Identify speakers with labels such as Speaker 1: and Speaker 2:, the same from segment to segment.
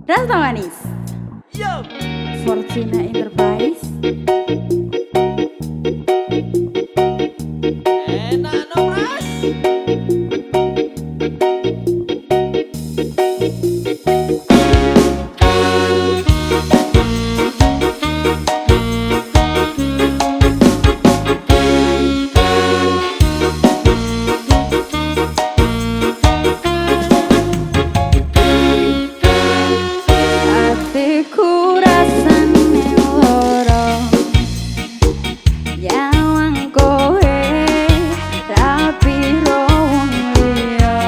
Speaker 1: Rasa manis.
Speaker 2: Yo.
Speaker 1: Fortuna Enterprise.
Speaker 2: Enak no mas.
Speaker 1: Hatiku rasane lara, nyawang kowe rapi wong liya.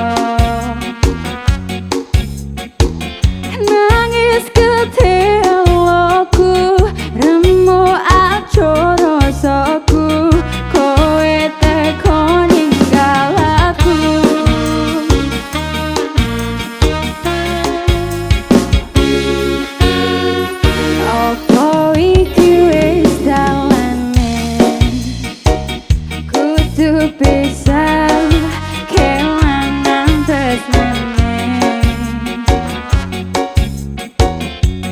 Speaker 1: Nangis getih eloku, remu aco rasaku, kowe teko ninggal aku. Opo iki wis dalane, kudu bisa kelangan tresnane,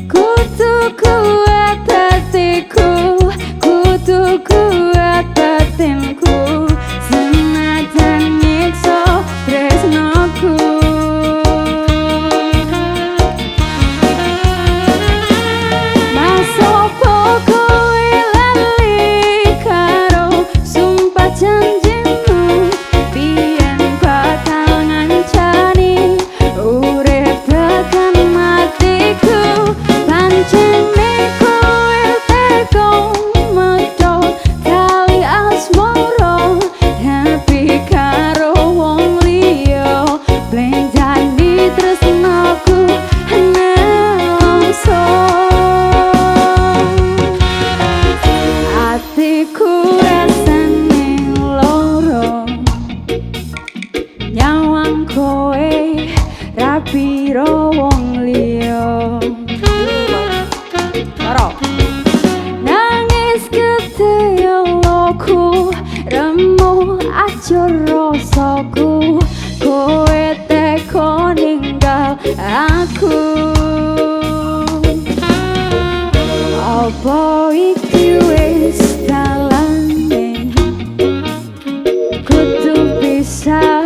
Speaker 1: kudu kuat hatiku, kudu kuat batinku, senajan nyiksa tresnoku. Hatiku rasane loro, nyawang kowe rapi wong liya. Nangis getih eloku, remu acur rasaku, kowe teko ninggal aku. Apa iki wis dalane, kudu bisa